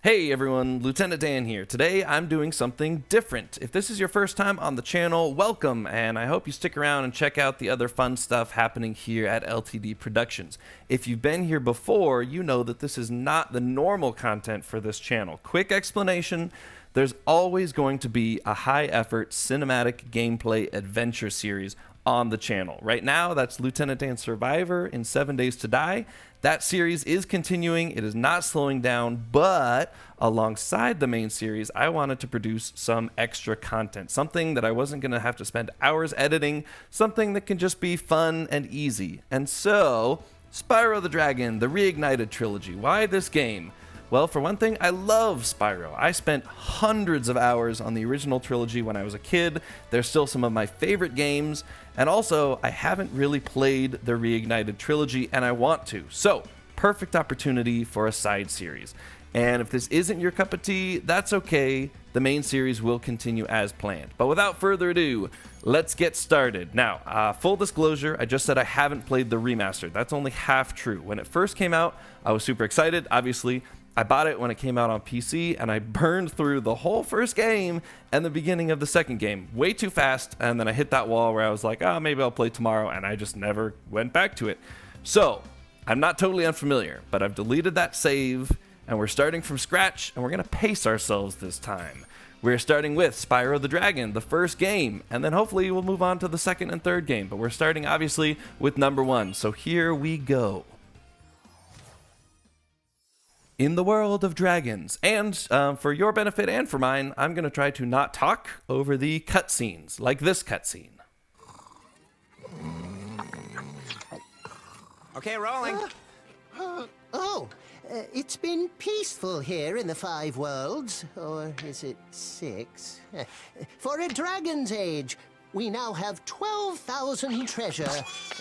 Hey everyone, Lieutenant Dan here. Today I'm doing something different. If this is your first time on the channel, welcome, and I hope you stick around and check out the other fun stuff happening here at LTD Productions. If you've been here before, you know that this is not the normal content for this channel. Quick explanation, there's always going to be a high-effort cinematic gameplay adventure series on the channel. Right now, that's Lieutenant Dan Survivor in 7 Days to Die. That series is continuing, it is not slowing down, but alongside the main series, I wanted to produce some extra content, something that I wasn't going to have to spend hours editing, something that can just be fun and easy. And so, Spyro the Dragon, the Reignited Trilogy. Why this game? Well, for one thing, I love Spyro. I spent hundreds of hours on the original trilogy when I was a kid. They're still some of my favorite games. And also, I haven't really played the Reignited Trilogy, and I want to. So, perfect opportunity for a side series. And if this isn't your cup of tea, that's okay. The main series will continue as planned. But without further ado, let's get started. Now, full disclosure, I just said I haven't played the remaster. That's only half true. When it first came out, I was super excited, obviously. I bought it when it came out on PC, and I burned through the whole first game and the beginning of the second game way too fast, and then I hit that wall where I was like, maybe I'll play tomorrow, and I just never went back to it. So, I'm not totally unfamiliar, but I've deleted that save, and we're starting from scratch, and we're going to pace ourselves this time. We're starting with Spyro the Dragon, the first game, and then hopefully we'll move on to the second and third game, but we're starting obviously with number 1, so here we go. In the world of dragons, and for your benefit and for mine, I'm going to try to not talk over the cutscenes, like this cutscene. Okay, rolling. It's been peaceful here in the 5 worlds, or is it 6? For a dragon's age, we now have 12,000 treasure,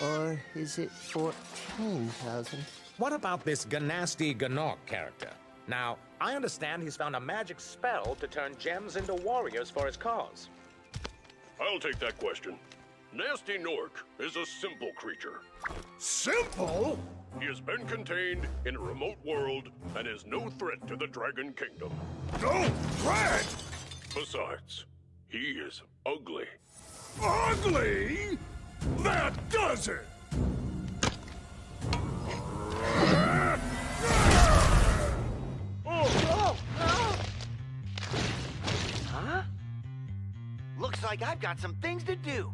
or is it 14,000? What about this Gnasty Gnorc character? Now, I understand he's found a magic spell to turn gems into warriors for his cause. I'll take that question. Gnasty Gnorc is a simple creature. Simple? He has been contained in a remote world and is no threat to the Dragon Kingdom. No threat? Besides, he is ugly. Ugly? That does it! Huh? Looks like I've got some things to do.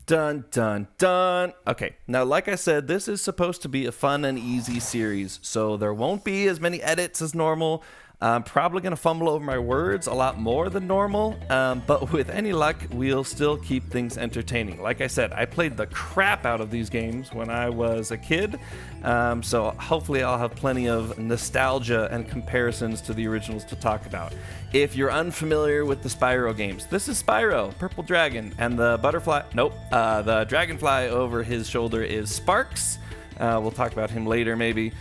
Dun, dun, dun. Okay, now like I said, this is supposed to be a fun and easy series, so there won't be as many edits as normal. I'm probably going to fumble over my words a lot more than normal, but with any luck, we'll still keep things entertaining. Like I said, I played the crap out of these games when I was a kid, so hopefully I'll have plenty of nostalgia and comparisons to the originals to talk about. If you're unfamiliar with the Spyro games, this is Spyro, Purple Dragon, and the the dragonfly over his shoulder is Sparx. We'll talk about him later, maybe.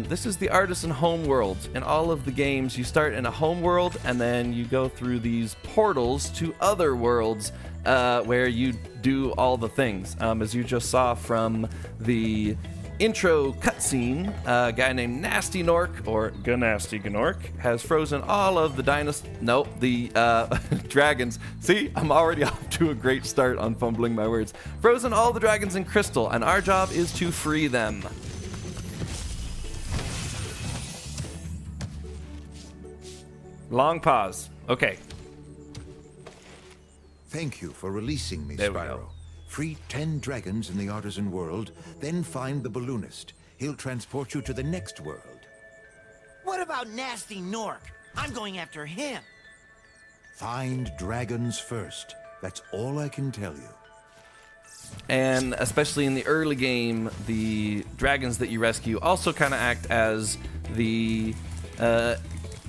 This is the Artisan Homeworld. In all of the games, you start in a homeworld, and then you go through these portals to other worlds where you do all the things. As you just saw from the intro cutscene, a guy named Gnasty Gnorc, or Gnasty Gnorc, has frozen all of the dragons. See, I'm already off to a great start on fumbling my words. Frozen all the dragons in crystal, and our job is to free them. Long pause. Okay. Thank you for releasing me, There we Spyro. go. Free 10 dragons in the Artisan world, then find the balloonist. He'll transport you to the next world. What about Gnasty Gnorc? I'm going after him. Find dragons first. That's all I can tell you. And especially in the early game, the dragons that you rescue also kind of act as the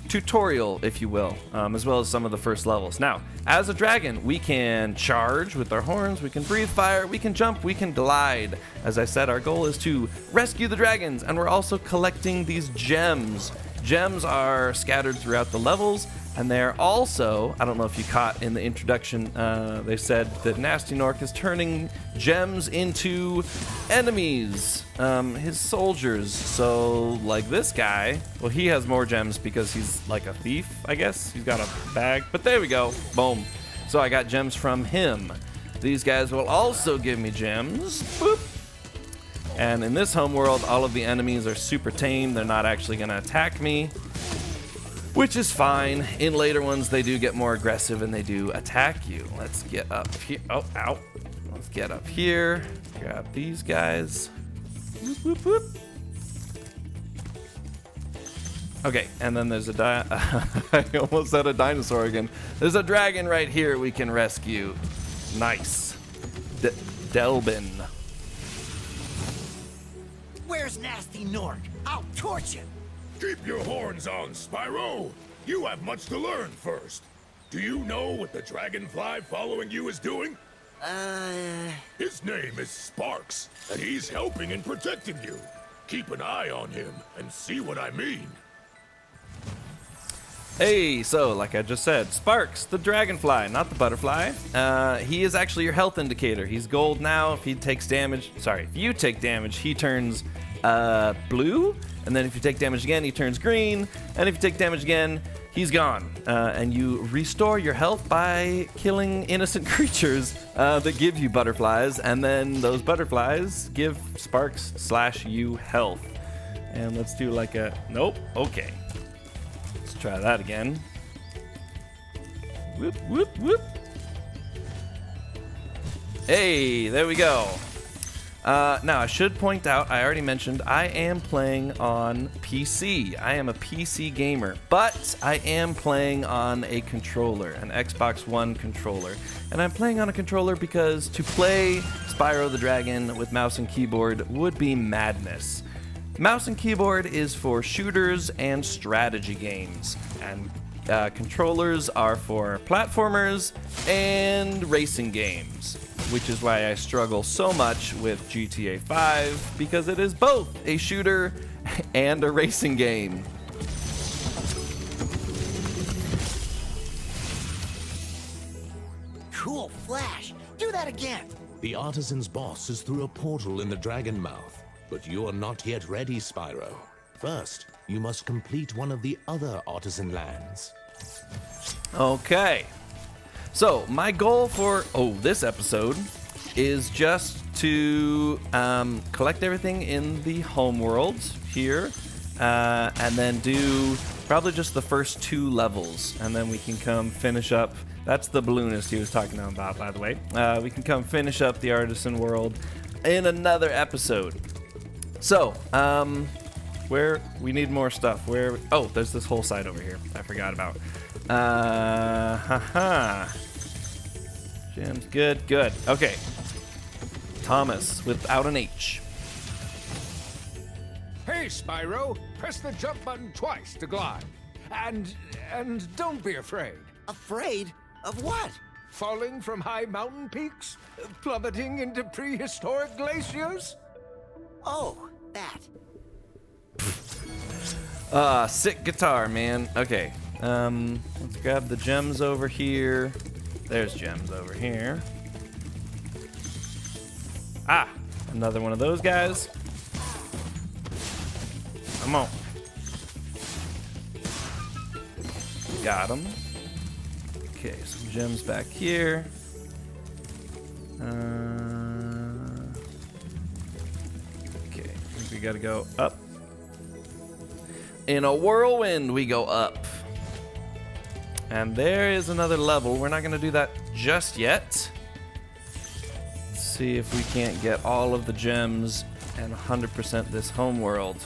tutorial, if you will, as well as some of the first levels. Now, as a dragon, we can charge with our horns, we can breathe fire, we can jump, we can glide. As I said, our goal is to rescue the dragons, and we're also collecting these gems. Gems are scattered throughout the levels, and they're also, I don't know if you caught in the introduction, they said that Gnasty Gnorc is turning gems into enemies, his soldiers. So, like this guy, well, he has more gems because he's like a thief, I guess. He's got a bag, but there we go, boom. So I got gems from him. These guys will also give me gems. Boop. And in this homeworld, all of the enemies are super tame. They're not actually going to attack me, which is fine. In later ones, they do get more aggressive and they do attack you. Let's get up here. Oh, ow. Let's get up here. Grab these guys. Whoop, whoop, whoop. Okay, and then there's I almost said a dinosaur again. There's a dragon right here we can rescue. Nice. Delbin. Where's Gnasty Gnorc? I'll torch him. Keep your horns on, Spyro. You have much to learn first. Do you know what the dragonfly following you is doing? His name is Sparx, and he's helping and protecting you. Keep an eye on him and see what I mean. Hey, so like I just said, Sparx, the dragonfly, not the butterfly. He is actually your health indicator. He's gold now. If you take damage, he turns blue. And then if you take damage again, he turns green. And if you take damage again, he's gone. And you restore your health by killing innocent creatures that give you butterflies. And then those butterflies give Sparx/you health. And let's do like a, nope, okay. Try that again. Whoop, whoop, whoop. Hey, there we go. Now, I should point out, I already mentioned, I am playing on PC. I am a PC gamer, but I am playing on a controller, an Xbox One controller. And I'm playing on a controller because to play Spyro the Dragon with mouse and keyboard would be madness. Mouse and keyboard is for shooters and strategy games, and controllers are for platformers and racing games, which is why I struggle so much with GTA 5, because it is both a shooter and a racing game. Cool flash. Do that again. The Artisan's boss is through a portal in the Dragon Mouth, but you are not yet ready, Spyro. First, you must complete one of the other Artisan lands. Okay. So, my goal for this episode is just to collect everything in the Homeworlds here, and then do probably just the first 2 levels, and then we can come finish up. That's the balloonist he was talking about, by the way. We can come finish up the Artisan world in another episode. So, where we need more stuff. There's this whole side over here I forgot about. Gems, good. Okay. Thomas, without an H. Hey, Spyro, press the jump button twice to glide. And don't be afraid. Afraid? Of what? Falling from high mountain peaks? Plummeting into prehistoric glaciers? Oh, that. Sick guitar, man. Okay. Let's grab the gems over here. There's gems over here. Ah, another one of those guys. Come on. Got him. Okay, some gems back here. Okay, I think we gotta go up. In a whirlwind, we go up. And there is another level. We're not gonna do that just yet. Let's see if we can't get all of the gems and 100% this homeworld.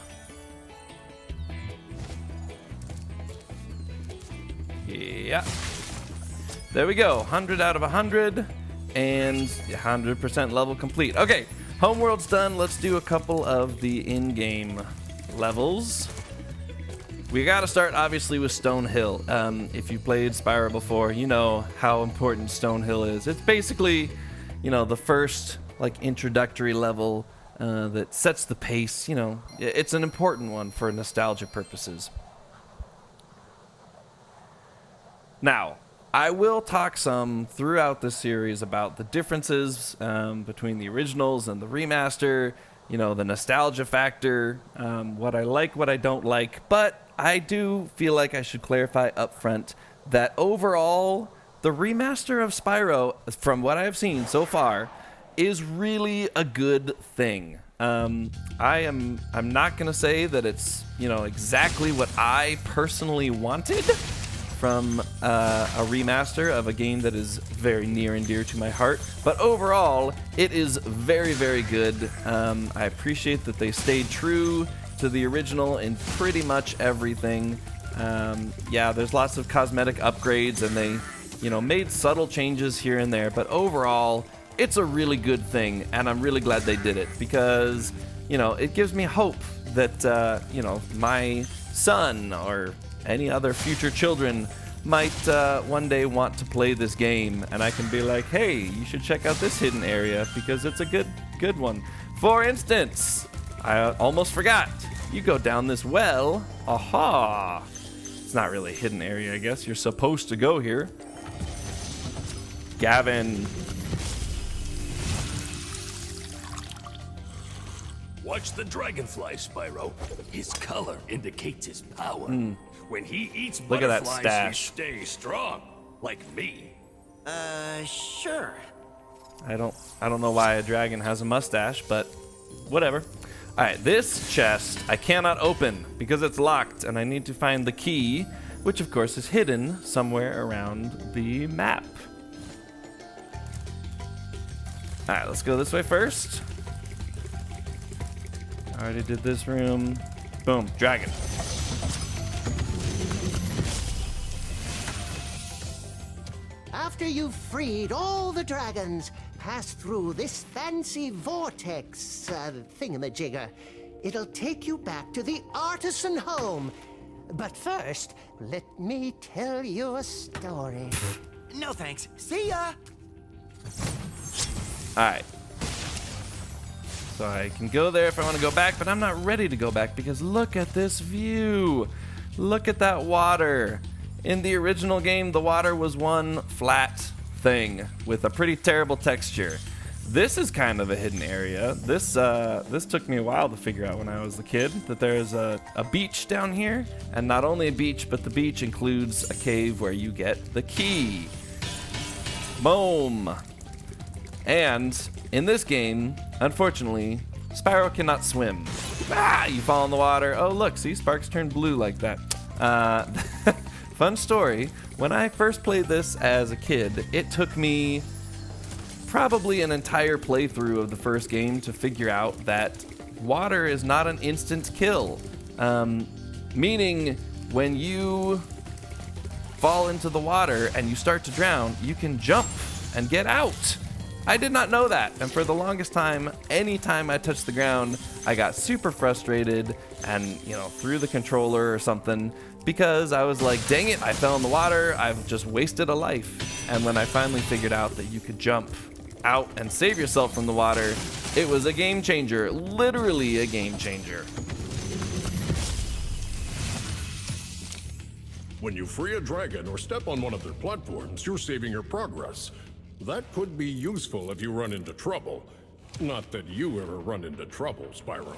Yeah. There we go. 100 out of 100 and 100% level complete. Okay, homeworld's done. Let's do a couple of the in-game levels. We gotta start obviously with Stone Hill. If you played Spyro before, you know how important Stone Hill is. It's basically, you know, the first like introductory level that sets the pace. You know, it's an important one for nostalgia purposes. Now, I will talk some throughout this series about the differences between the originals and the remaster, you know, the nostalgia factor, what I like, what I don't like, but I do feel like I should clarify up front that overall, the remaster of Spyro, from what I've seen so far, is really a good thing. I'm not gonna say that it's, you know, exactly what I personally wanted from a remaster of a game that is very near and dear to my heart, but overall it is very, very good. I appreciate that they stayed true to the original in pretty much everything. Yeah, there's lots of cosmetic upgrades and they, you know, made subtle changes here and there, but overall it's a really good thing, and I'm really glad they did it because, you know, it gives me hope that, you know, my son or any other future children might one day want to play this game, and I can be like, hey, you should check out this hidden area because it's a good one. For instance, I almost forgot. You go down this well. Aha! It's not really a hidden area, I guess. You're supposed to go here. Gavin. Watch the dragonfly, Spyro. His color indicates his power. When he eats Look at that butterflies, stash. he stays strong, like me. Sure. I don't know why a dragon has a mustache, but whatever. All right, this chest I cannot open because it's locked, and I need to find the key, which of course is hidden somewhere around the map. All right, let's go this way first. I already did this room. Boom, dragon. After you've freed all the dragons, pass through this fancy vortex thingamajigger. It'll take you back to the Artisan home. But first, let me tell you a story. No thanks. See ya! Alright. So I can go there if I want to go back, but I'm not ready to go back because look at this view. Look at that water. In the original game, the water was one flat thing with a pretty terrible texture. This is kind of a hidden area. This took me a while to figure out when I was a kid, that there's a beach down here. And not only a beach, but the beach includes a cave where you get the key. Boom. And in this game, unfortunately, Spyro cannot swim. Ah, you fall in the water. Oh, look, see, Sparx turned blue like that. Fun story, when I first played this as a kid, it took me probably an entire playthrough of the first game to figure out that water is not an instant kill. Meaning, when you fall into the water and you start to drown, you can jump and get out. I did not know that, and for the longest time, anytime I touched the ground, I got super frustrated and, you know, threw the controller or something because I was like, dang it, I fell in the water, I've just wasted a life. And when I finally figured out that you could jump out and save yourself from the water, it was a game changer, literally a game changer. When you free a dragon or step on one of their platforms, you're saving your progress. That could be useful if you run into trouble. Not that you ever run into trouble, Spyro.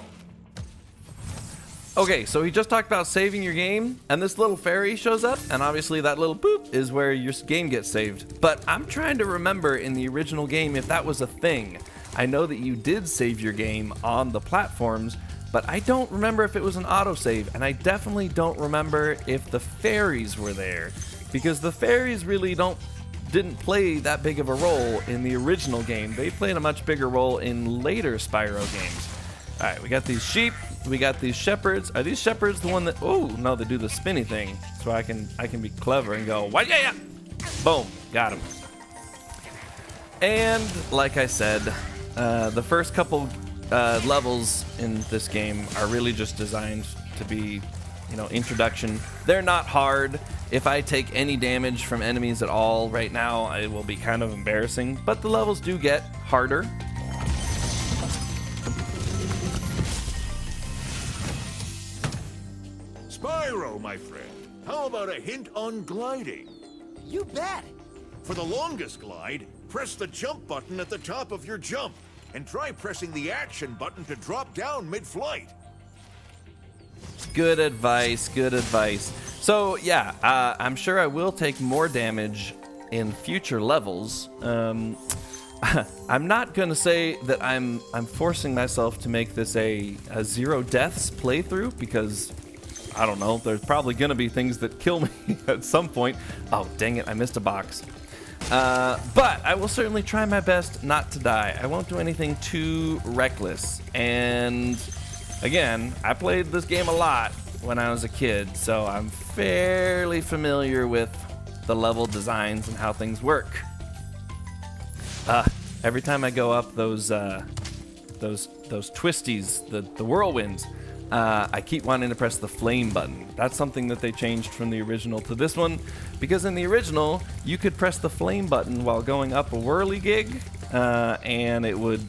Okay, so he just talked about saving your game, and this little fairy shows up, and obviously that little boop is where your game gets saved. But I'm trying to remember in the original game if that was a thing. I know that you did save your game on the platforms, but I don't remember if it was an autosave, and I definitely don't remember if the fairies were there, because the fairies really didn't play that big of a role in the original game. They played a much bigger role in later Spyro games. All right, we got these sheep, we got these shepherds. Are these shepherds the one that? Oh no, they do the spinny thing, so I can be clever and go, what? Yeah, boom, got him. And like I said, the first couple levels in this game are really just designed to be, you know, introduction. They're not hard. If I take any damage from enemies at all right now, it will be kind of embarrassing, but the levels do get harder. Spyro, my friend, how about a hint on gliding? You bet. For the longest glide, press the jump button at the top of your jump, and try pressing the action button to drop down mid-flight. Good advice, good advice. So yeah, I'm sure I will take more damage in future levels. I'm not gonna say that I'm forcing myself to make this a zero deaths playthrough, because I don't know, there's probably gonna be things that kill me at some point. Oh dang it, I missed a box. But I will certainly try my best not to die. I won't do anything too reckless. And again, I played this game a lot when I was a kid, so I'm fairly familiar with the level designs and how things work. Every time I go up those twisties, the whirlwinds, I keep wanting to press the flame button. That's something that they changed from the original to this one, because in the original you could press the flame button while going up a whirligig, and it would,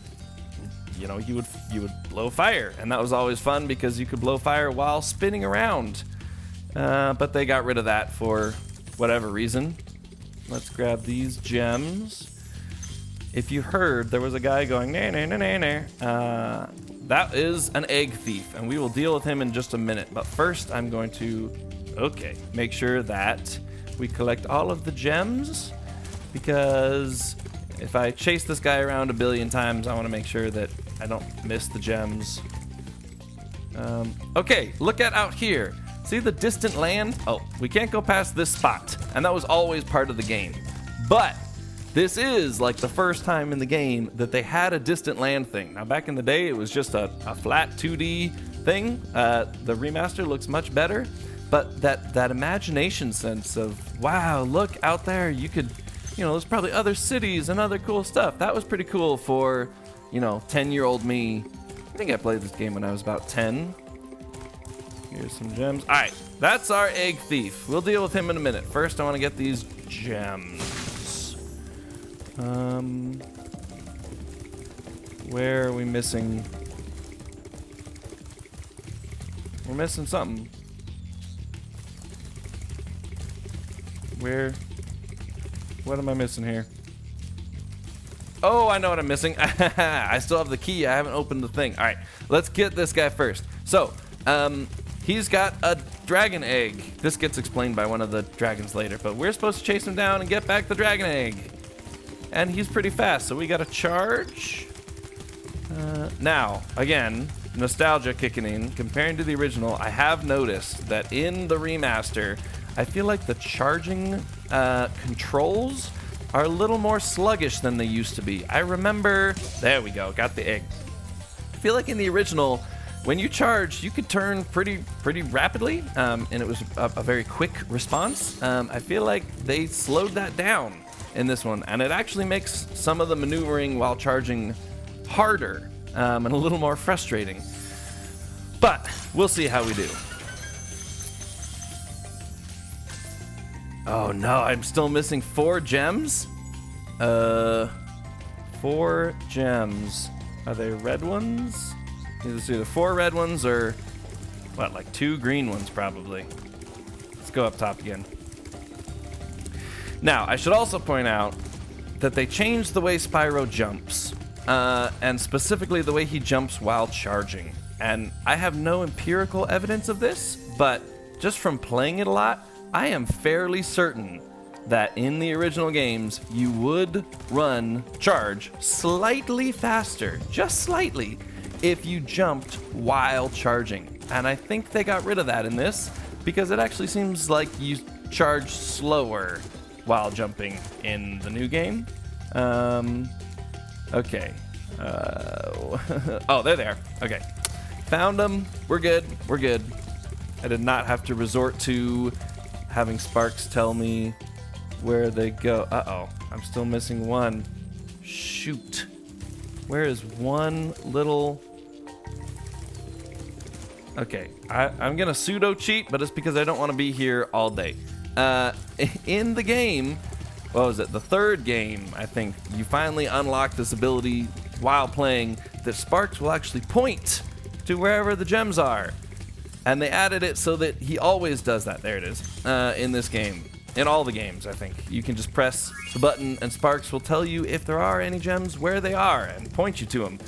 you know, you would blow fire, and that was always fun because you could blow fire while spinning around. But they got rid of that for whatever reason. Let's grab these gems. If you heard, there was a guy going nah nah nah nah nah. That is an egg thief, and we will deal with him in just a minute. But first, I'm going to, make sure that we collect all of the gems, because if I chase this guy around a billion times, I want to make sure that I don't miss the gems. Okay, look at out here. See the distant land? Oh, we can't go past this spot, and that was always part of the game. But this is like the first time in the game that they had a distant land thing. Now, back in the day, it was just a flat 2D thing. The remaster looks much better, but that imagination sense of, wow, look out there, you could, you know, there's probably other cities and other cool stuff. That was pretty cool for, you know, 10-year-old me. I think I played this game when I was about 10. Here's some gems. All right, that's our egg thief. We'll deal with him in a minute. First, I want to get these gems. Where are we missing? We're missing something. What am I missing here? Oh, I know what I'm missing. I still have the key. I haven't opened the thing. All right, let's get this guy first. So, he's got a dragon egg. This gets explained by one of the dragons later, but we're supposed to chase him down and get back the dragon egg. And he's pretty fast, so we got to charge. Now, again, nostalgia kicking in. Comparing to the original, I have noticed that in the remaster, I feel like the charging controls are a little more sluggish than they used to be. I remember, there we go, got the egg. I feel like in the original, when you charged, you could turn pretty rapidly, and it was a very quick response. I feel like they slowed that down in this one, and it actually makes some of the maneuvering while charging harder and a little more frustrating. But we'll see how we do. Oh no, I'm still missing 4 gems? 4 gems. Are they red ones? It's either 4 red ones or, what, like 2 green ones probably. Let's go up top again. Now, I should also point out that they changed the way Spyro jumps, and specifically the way he jumps while charging. And I have no empirical evidence of this, but just from playing it a lot, I am fairly certain that in the original games, you would charge slightly faster, just slightly, if you jumped while charging. And I think they got rid of that in this, because it actually seems like you charge slower while jumping in the new game. Okay. Oh, they're there. Okay. Found them. We're good. We're good. I did not have to resort to having Sparx tell me where they go. Uh-oh. I'm still missing one. Shoot. Where is one little... Okay. I'm going to pseudo cheat, but it's because I don't want to be here all day. In the game, what was it? The third game, I think, you finally unlock this ability while playing that Sparx will actually point to wherever the gems are. And they added it so that he always does that. There it is. In this game. in all the games, I think. You can just press the button and Sparx will tell you if there are any gems, where they are, and point you to them.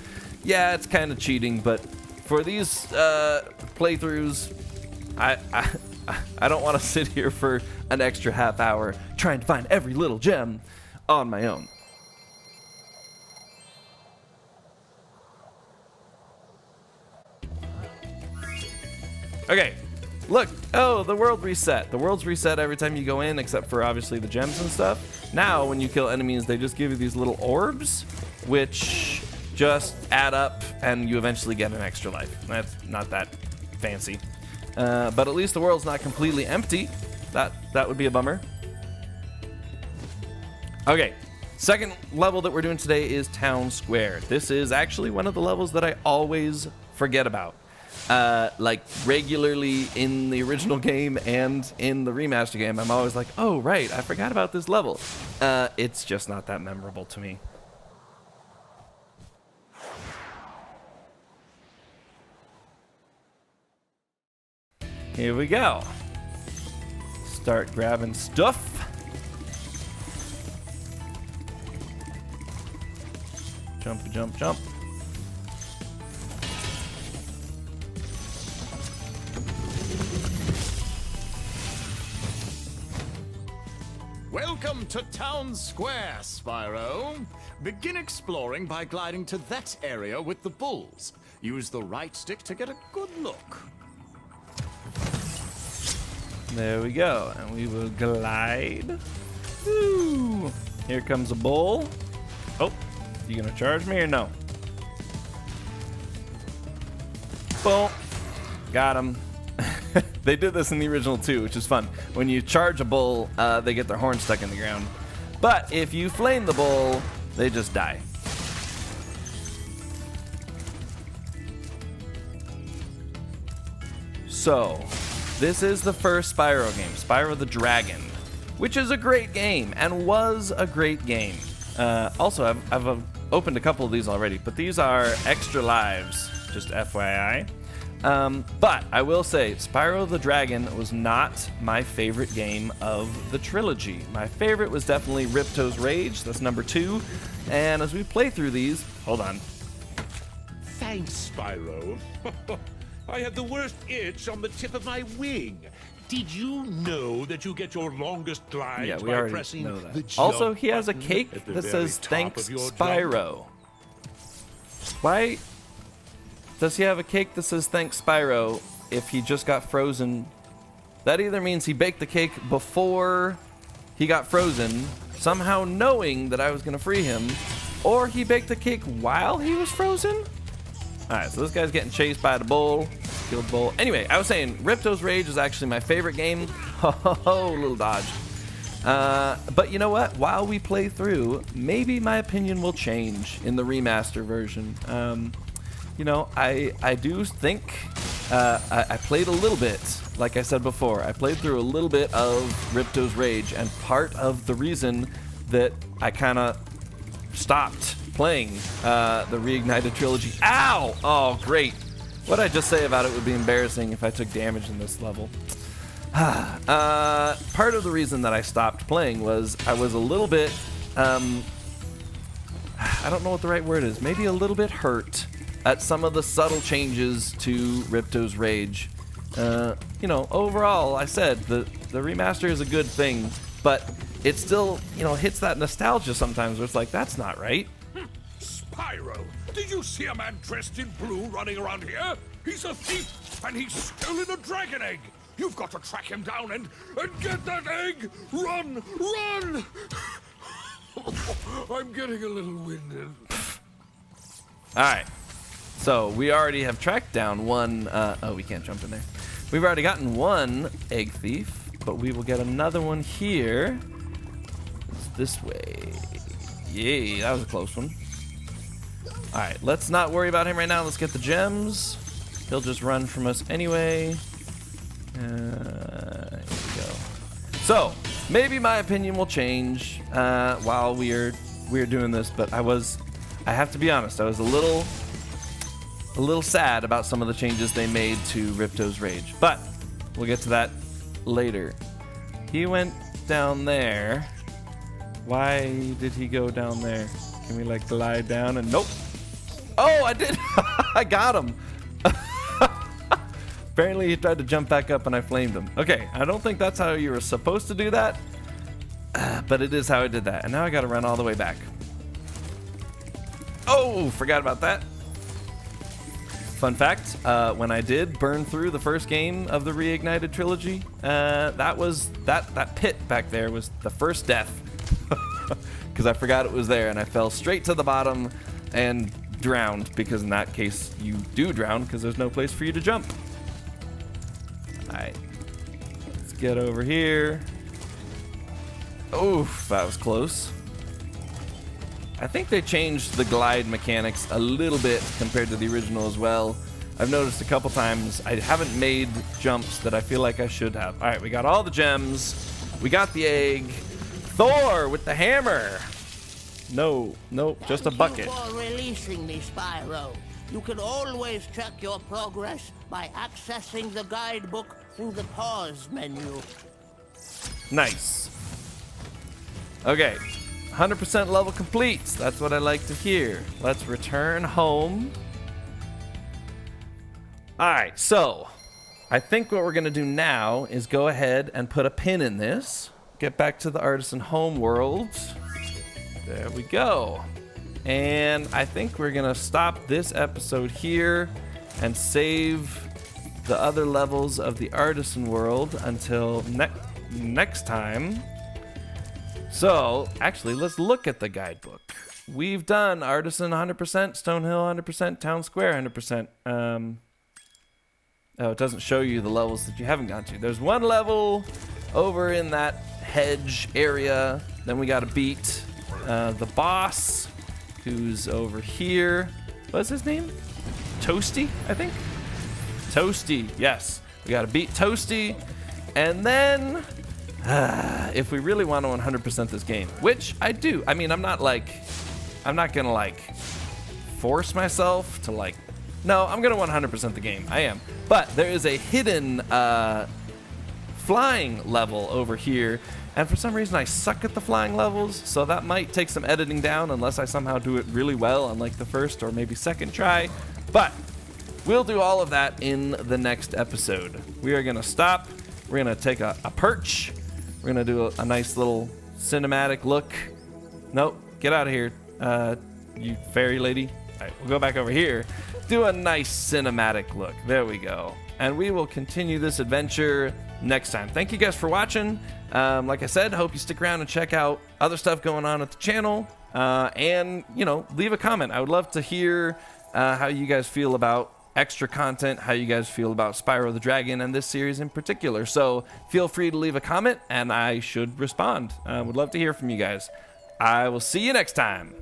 Yeah, it's kind of cheating, but for these playthroughs, I don't want to sit here for an extra half hour trying to find every little gem on my own. Okay, look. Oh, the world reset. The world's reset every time you go in, except for obviously the gems and stuff. Now, when you kill enemies, they just give you these little orbs, which just add up, and you eventually get an extra life. That's not that fancy. But at least the world's not completely empty. That would be a bummer. Okay, second level that we're doing today is Town Square. This is actually one of the levels that I always forget about. Like regularly in the original game and in the remaster game, I'm always like, oh right, I forgot about this level. It's just not that memorable to me. Here we go. Start grabbing stuff. Jump, jump, jump. Welcome to Town Square, Spyro. Begin exploring by gliding to that area with the bulls. Use the right stick to get a good look. There we go, and we will glide. Woo. Here comes a bull. Oh, you gonna charge me or no? Boom. Got him. They did this in the original too, which is fun. When you charge a bull, they get their horn stuck in the ground. But if you flame the bull, they just die. So, this is the first Spyro game, Spyro the Dragon, which is a great game and was a great game. Also, I've opened a couple of these already, but these are extra lives, just FYI. But I will say, Spyro the Dragon was not my favorite game of the trilogy. My favorite was definitely Ripto's Rage, that's number 2. And as we play through these, hold on. Thanks, Spyro. I had the worst itch on the tip of my wing. Did you know that you get your longest glides we by already pressing know that. the jump Also, he has a button cake at the that very says, top "Thanks, of your Spyro." jump? Why does he have a cake that says, "Thanks, Spyro," if he just got frozen? That either means he baked the cake before he got frozen, somehow knowing that I was going to free him, or he baked the cake while he was frozen? Alright, so this guy's getting chased by the bull. Killed the bull. Anyway, I was saying, Ripto's Rage is actually my favorite game. Ho ho ho, little dodge. But you know what? While we play through, maybe my opinion will change in the remaster version. You know, I do think I played a little bit, like I said before, I played through a little bit of Ripto's Rage, and part of the reason that I kind of stopped playing the Reignited Trilogy. Ow! Oh, great. What I just say about it would be embarrassing if I took damage in this level. Part of the reason that I stopped playing was I was a little bit, I don't know what the right word is, maybe a little bit hurt at some of the subtle changes to Ripto's Rage. You know, overall, I said the remaster is a good thing, but it still, you know, hits that nostalgia sometimes where it's like, that's not right. Spyro, did you see a man dressed in blue running around here? He's a thief, and he's stolen a dragon egg. You've got to track him down and get that egg. Run, run! I'm getting a little winded. All right. So we already have tracked down one. Oh, we can't jump in there. We've already gotten one egg thief, but we will get another one here. It's this way. Yay, that was a close one. All right, let's not worry about him right now. Let's get the gems. He'll just run from us anyway. Here we go. So maybe my opinion will change while we're doing this, but I have to be honest, I was a little sad about some of the changes they made to Ripto's Rage, but we'll get to that later. He went down there. Why did he go down there? Can we like glide down and nope. Oh, I did. I got him. Apparently he tried to jump back up and I flamed him. Okay, I don't think that's how you were supposed to do that. But it is how I did that. And now I gotta run all the way back. Oh, forgot about that. Fun fact, when I did burn through the first game of the Reignited Trilogy, that pit back there was the first death. Because I forgot it was there and I fell straight to the bottom and drowned, because in that case you do drown because there's no place for you to jump. Alright, let's get over here. Oof, that was close. I think they changed the glide mechanics a little bit compared to the original as well. I've noticed a couple times I haven't made jumps that I feel like I should have. Alright, we got all the gems. We got the egg. Thor with the hammer. No, just a bucket. Thank you for releasing me, Spyro. You can always check your progress by accessing the guidebook through the pause menu. Nice. Okay, 100% level complete. That's what I like to hear. Let's return home. All right, so I think what we're gonna do now is go ahead and put a pin in this. Get back to the Artisan Homeworld. There we go. And I think we're gonna stop this episode here and save the other levels of the Artisan world until next time. So, actually, let's look at the guidebook. We've done Artisan 100%, Stonehill 100%, Town Square 100%. Oh, it doesn't show you the levels that you haven't gone to. There's one level over in that hedge area. Then we gotta beat the boss, who's over here. What's his name? Toasty, I think? Toasty, yes. We gotta beat Toasty. And then, if we really want to 100% this game, which I do. I mean, I'm not gonna like force myself to like, no, I'm gonna 100% the game. I am. But there is a hidden flying level over here. And for some reason I suck at the flying levels, so that might take some editing down unless I somehow do it really well on like the first or maybe second try. But we'll do all of that in the next episode. We are gonna stop. We're gonna take a perch. We're gonna do a nice little cinematic look. Nope, get out of here, you fairy lady. All right, we'll go back over here. Do a nice cinematic look. There we go. And we will continue this adventure next time. Thank you guys for watching. Like I said, hope you stick around and check out other stuff going on at the channel. And, you know, leave a comment. I would love to hear how you guys feel about extra content, how you guys feel about Spyro the Dragon and this series in particular. So feel free to leave a comment and I should respond. Would love to hear from you guys. I will see you next time.